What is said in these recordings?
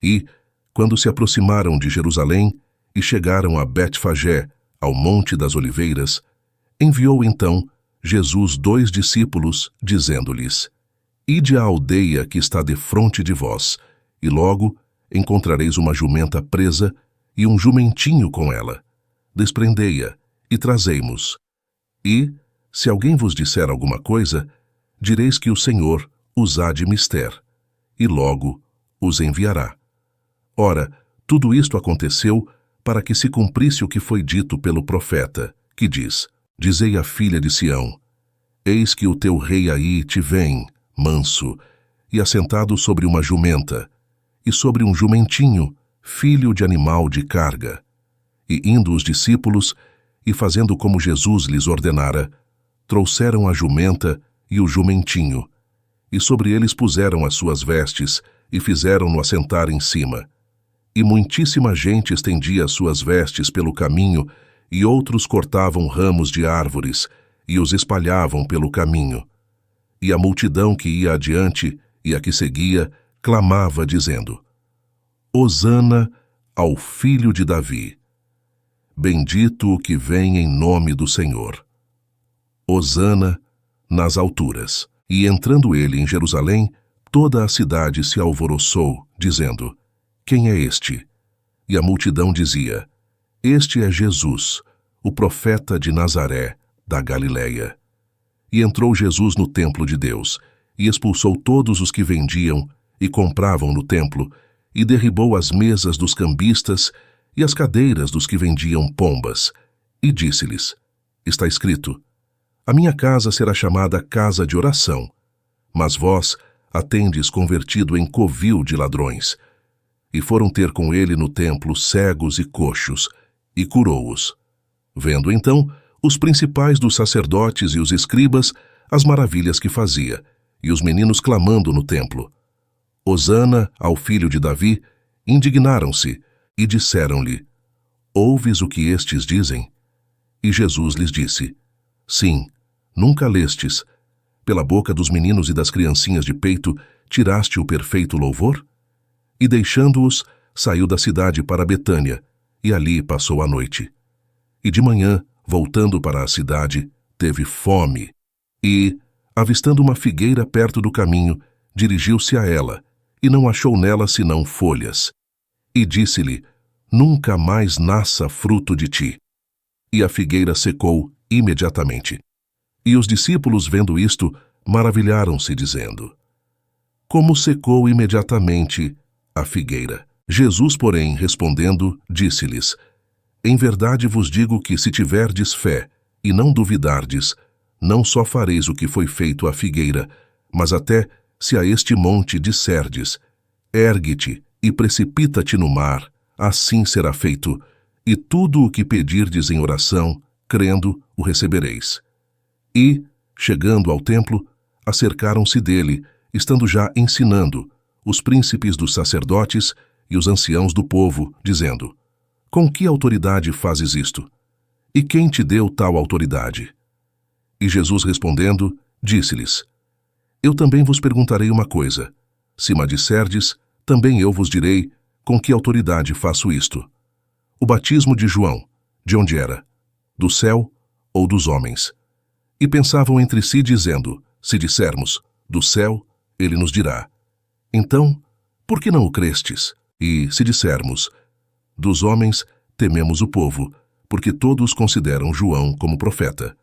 E, quando se aproximaram de Jerusalém e chegaram a Betfagé, ao Monte das Oliveiras, enviou então Jesus 2 discípulos, dizendo-lhes: Ide à aldeia que está defronte de vós, e logo encontrareis uma jumenta presa e um jumentinho com ela. Desprendei-a e trazei-mos. E, se alguém vos disser alguma coisa, direis que o Senhor os há de mister, e logo os enviará. Ora, tudo isto aconteceu para que se cumprisse o que foi dito pelo profeta, que diz: Dizei à filha de Sião: Eis que o teu rei aí te vem, manso, e assentado sobre uma jumenta, e sobre um jumentinho, filho de animal de carga. E indo os discípulos, e fazendo como Jesus lhes ordenara, trouxeram a jumenta e o jumentinho, e sobre eles puseram as suas vestes, e fizeram-no assentar em cima. E muitíssima gente estendia as suas vestes pelo caminho, e outros cortavam ramos de árvores, e os espalhavam pelo caminho. E a multidão que ia adiante, e a que seguia, clamava, dizendo: Hosana ao Filho de Davi. Bendito o que vem em nome do Senhor. Hosana nas alturas. E entrando ele em Jerusalém, toda a cidade se alvoroçou, dizendo: Quem é este? E a multidão dizia: Este é Jesus, o profeta de Nazaré, da Galileia. E entrou Jesus no templo de Deus, e expulsou todos os que vendiam e compravam no templo, e derribou as mesas dos cambistas e as cadeiras dos que vendiam pombas, e disse-lhes: Está escrito: A minha casa será chamada casa de oração, mas vós a tendes convertido em covil de ladrões. E foram ter com ele no templo cegos e coxos, e curou-os. Vendo então os principais dos sacerdotes e os escribas as maravilhas que fazia, e os meninos clamando no templo: Hosana ao Filho de Davi, indignaram-se e disseram-lhe: Ouves o que estes dizem? E Jesus lhes disse: Sim, nunca lestes: Pela boca dos meninos e das criancinhas de peito tiraste o perfeito louvor? E deixando-os, saiu da cidade para Betânia, e ali passou a noite. E de manhã, voltando para a cidade, teve fome, e, avistando uma figueira perto do caminho, dirigiu-se a ela, e não achou nela senão folhas. E disse-lhe: Nunca mais nasça fruto de ti. E a figueira secou imediatamente. E os discípulos, vendo isto, maravilharam-se, dizendo: Como secou imediatamente a figueira? Jesus, porém, respondendo, disse-lhes: Em verdade vos digo que, se tiverdes fé e não duvidardes, não só fareis o que foi feito à figueira, mas até, se a este monte disserdes: Ergue-te e precipita-te no mar, assim será feito, e tudo o que pedirdes em oração, crendo, o recebereis. E, chegando ao templo, acercaram-se dele, estando já ensinando, os príncipes dos sacerdotes e os anciãos do povo, dizendo: Com que autoridade fazes isto? E quem te deu tal autoridade? E Jesus respondendo, disse-lhes: Eu também vos perguntarei uma coisa. Se me disserdes, também eu vos direi com que autoridade faço isto. O batismo de João, de onde era? Do céu ou dos homens? E pensavam entre si, dizendo: Se dissermos, do céu, ele nos dirá: Então, por que não o crestes? E, se dissermos, dos homens, tememos o povo, porque todos consideram João como profeta.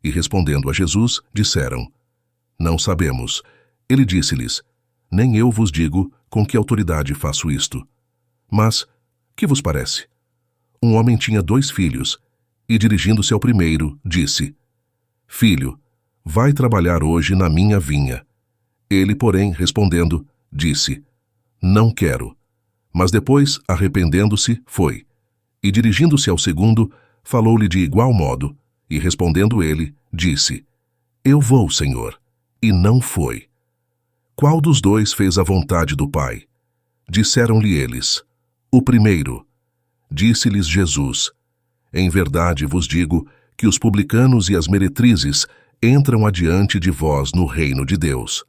E respondendo a Jesus, disseram: Não sabemos. Ele disse-lhes: Nem eu vos digo com que autoridade faço isto. Mas, que vos parece? Um homem tinha 2 filhos, e dirigindo-se ao primeiro, disse: Filho, vai trabalhar hoje na minha vinha. Ele, porém, respondendo, disse: Não quero. Mas depois, arrependendo-se, foi. E dirigindo-se ao segundo, falou-lhe de igual modo, e respondendo ele, disse: Eu vou, Senhor. E não foi. Qual dos 2 fez a vontade do Pai? Disseram-lhe eles: O primeiro. Disse-lhes Jesus: Em verdade vos digo que os publicanos e as meretrizes entram adiante de vós no reino de Deus.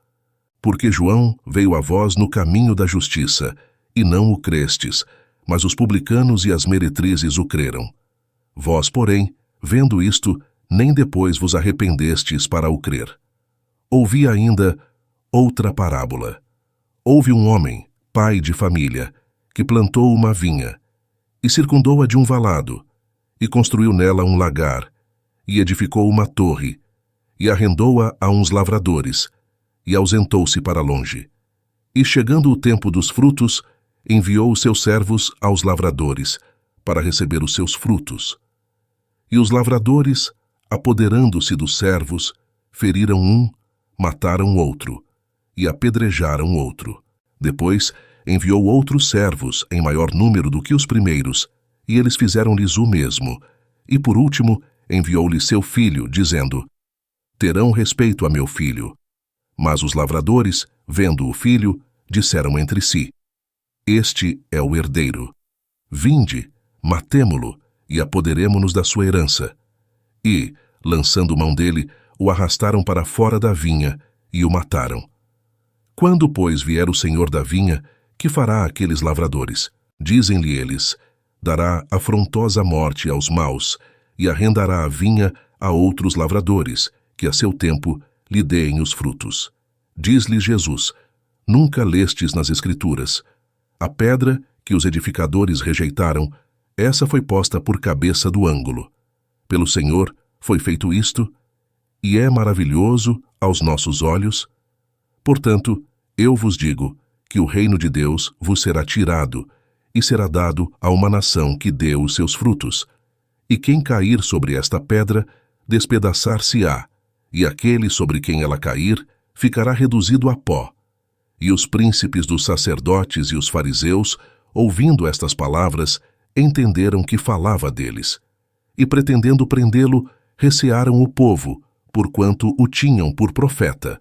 Porque João veio a vós no caminho da justiça, e não o crestes, mas os publicanos e as meretrizes o creram. Vós, porém, vendo isto, nem depois vos arrependestes para o crer. Ouvi ainda outra parábola. Houve um homem, pai de família, que plantou uma vinha, e circundou-a de um valado, e construiu nela um lagar, e edificou uma torre, e arrendou-a a uns lavradores, e ausentou-se para longe. E chegando o tempo dos frutos, enviou os seus servos aos lavradores, para receber os seus frutos. E os lavradores, apoderando-se dos servos, feriram um, mataram outro, e apedrejaram outro. Depois enviou outros servos, em maior número do que os primeiros, e eles fizeram-lhes o mesmo. E por último enviou-lhe seu filho, dizendo: terão respeito a meu filho. Mas os lavradores, vendo o filho, disseram entre si: este é o herdeiro. Vinde, matemo-lo, e apoderemo-nos da sua herança. E, lançando mão dele, o arrastaram para fora da vinha, e o mataram. Quando, pois, vier o senhor da vinha, que fará aqueles lavradores? Dizem-lhe eles: dará afrontosa morte aos maus, e arrendará a vinha a outros lavradores, que a seu tempo lhe deem os frutos. Diz-lhe Jesus: nunca lestes nas Escrituras: a pedra que os edificadores rejeitaram, essa foi posta por cabeça do ângulo. Pelo Senhor foi feito isto, e é maravilhoso aos nossos olhos. Portanto, eu vos digo que o reino de Deus vos será tirado, e será dado a uma nação que dê os seus frutos. E quem cair sobre esta pedra, despedaçar-se-á, e aquele sobre quem ela cair, ficará reduzido a pó. E os príncipes dos sacerdotes e os fariseus, ouvindo estas palavras, entenderam que falava deles. E pretendendo prendê-lo, recearam o povo, porquanto o tinham por profeta.